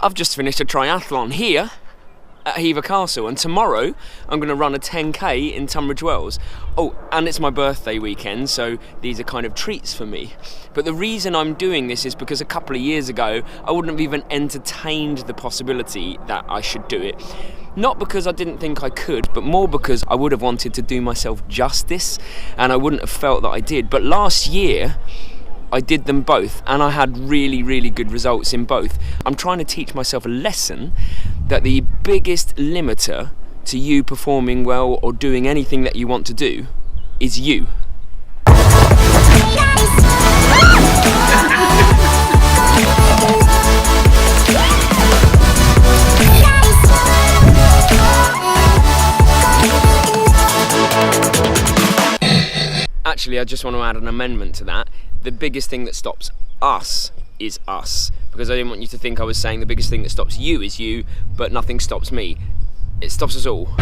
I've just finished a triathlon here at Hever Castle, and tomorrow I'm going to run a 10k in Tunbridge Wells. Oh, and it's my birthday weekend, so these are kind of treats for me. But the reason I'm doing this is because a couple of years ago I wouldn't have even entertained the possibility that I should do it. Not because I didn't think I could, but more because I would have wanted to do myself justice, and I wouldn't have felt that I did. But last year I did them both, and I had really, really good results in both. I'm trying to teach myself a lesson that the biggest limiter to you performing well or doing anything that you want to do is you. Actually, I just want to add an amendment to that. The biggest thing that stops us is us. Because I didn't want you to think I was saying the biggest thing that stops you is you, but nothing stops me. It stops us all. No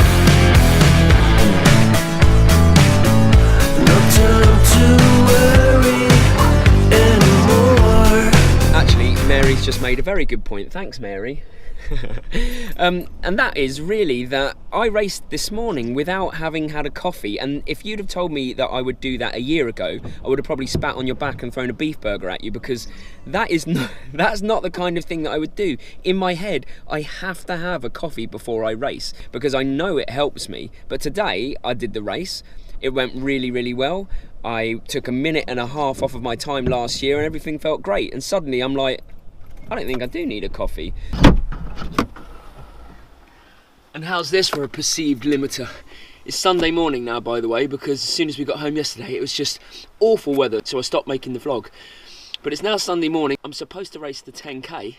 time to worry anymore. Actually, Mary's just made a very good point. Thanks, Mary. And that is really that I raced this morning without having had a coffee, and if you'd have told me that I would do that a year ago, I would have probably spat on your back and thrown a beef burger at you, because that's not the kind of thing that I would do. In my head, I have to have a coffee before I race because I know it helps me. But today I did the race. It went really, really well. I took a minute and a half off of my time last year and everything felt great, and suddenly I'm like, I don't think I do need a coffee. And how's this for a perceived limiter? It's Sunday morning now, by the way, because as soon as we got home yesterday, it was just awful weather, so I stopped making the vlog. But it's now Sunday morning. I'm supposed to race the 10k.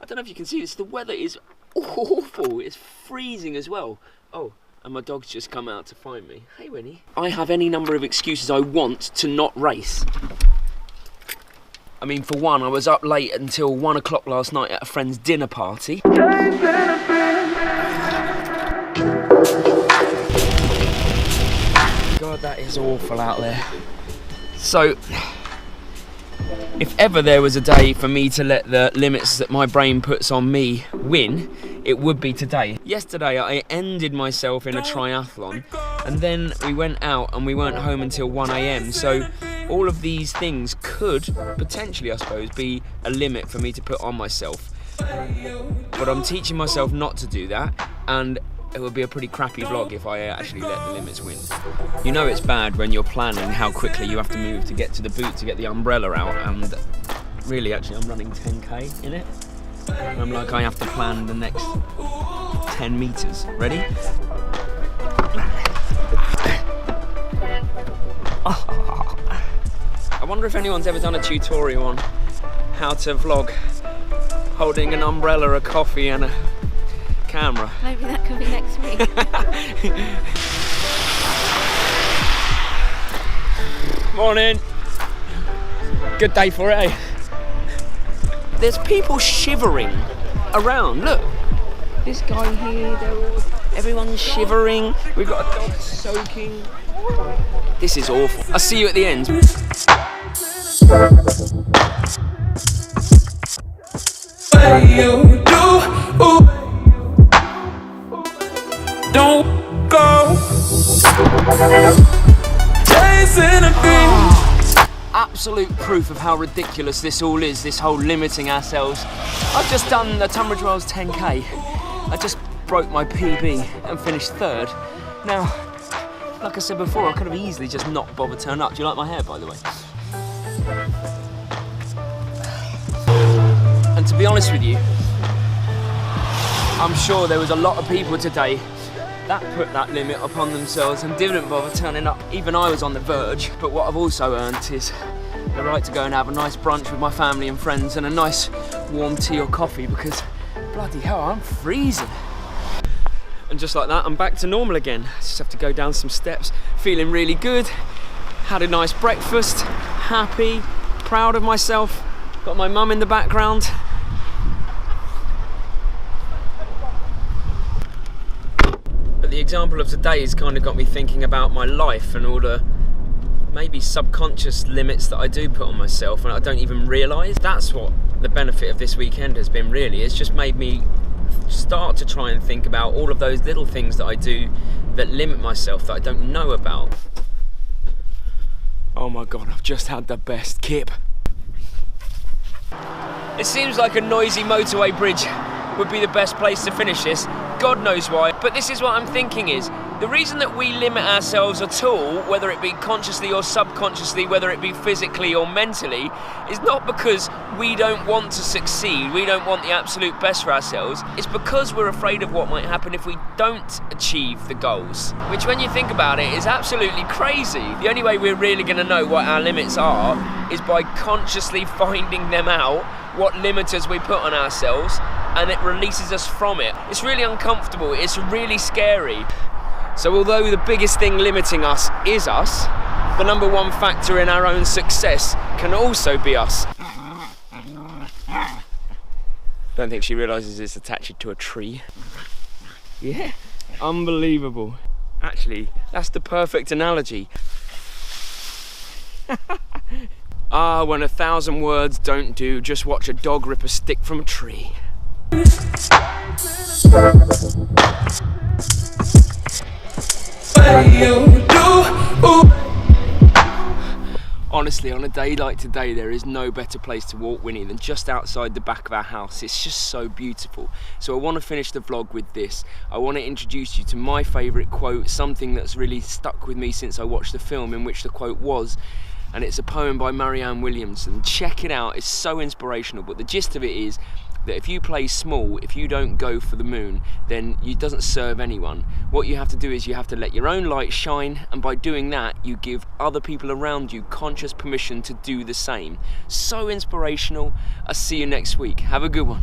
I don't know if you can see this. The weather is awful. It's freezing as well. Oh, and my dog's just come out to find me. Hey, Winnie. I have any number of excuses I want to not race. I mean, for one, I was up late until 1 o'clock last night at a friend's dinner party. God, that is awful out there. So, if ever there was a day for me to let the limits that my brain puts on me win, it would be today. Yesterday, I ended myself in a triathlon, and then we went out and we weren't home until 1 a.m. So all of these things could potentially, I suppose, be a limit for me to put on myself. But I'm teaching myself not to do that, and it would be a pretty crappy vlog if I actually let the limits win. You know it's bad when you're planning how quickly you have to move to get to the boot, to get the umbrella out, and really, actually, I'm running 10k in it. And I'm like, I have to plan the next 10 meters. Ready? I wonder if anyone's ever done a tutorial on how to vlog holding an umbrella, a coffee and a camera. Maybe that could be next week. Morning. Good day for it, eh? There's people shivering around. Look, this guy here, everyone's shivering. We've got a dog soaking. This is awful. I'll see you at the end. Don't go chasing a dream. Absolute proof of how ridiculous this all is, this whole limiting ourselves. I've just done the Tunbridge Wells 10k. I just broke my PB and finished third. Now, like I said before, I could have easily just not bothered turning up. Do you like my hair, by the way? And to be honest with you, I'm sure there was a lot of people today that put that limit upon themselves and didn't bother turning up. Even I was on the verge, but what I've also earned is the right to go and have a nice brunch with my family and friends and a nice warm tea or coffee, because bloody hell, I'm freezing. And just like that, I'm back to normal again. I just have to go down some steps, feeling really good. Had a nice breakfast, happy, proud of myself. Got my mum in the background. But the example of today has kind of got me thinking about my life and all the maybe subconscious limits that I do put on myself and I don't even realise. That's what the benefit of this weekend has been, really. It's just made me start to try and think about all of those little things that I do that limit myself, that I don't know about. Oh my God, I've just had the best kip. It seems like a noisy motorway bridge would be the best place to finish this. God knows why, but this is what I'm thinking is, the reason that we limit ourselves at all, whether it be consciously or subconsciously, whether it be physically or mentally, is not because we don't want to succeed, we don't want the absolute best for ourselves. It's because we're afraid of what might happen if we don't achieve the goals. Which, when you think about it, is absolutely crazy. The only way we're really going to know what our limits are is by consciously finding them out, what limiters we put on ourselves, and it releases us from it. It's really uncomfortable, it's really scary. So although the biggest thing limiting us is us, the number one factor in our own success can also be us. Don't think she realises it's attached to a tree. Yeah, unbelievable. Actually, that's the perfect analogy. Ah, when 1,000 words don't do, just watch a dog rip a stick from a tree. Honestly, on a day like today, there is no better place to walk, Winnie, than just outside the back of our house. It's just so beautiful. So I want to finish the vlog with this. I want to introduce you to my favourite quote, something that's really stuck with me since I watched the film in which the quote was, and it's a poem by Marianne Williamson. Check it out, it's so inspirational, but the gist of it is that if you play small, if you don't go for the moon, then it doesn't serve anyone. What you have to do is you have to let your own light shine, and by doing that, you give other people around you conscious permission to do the same. So inspirational. I'll see you next week. Have a good one.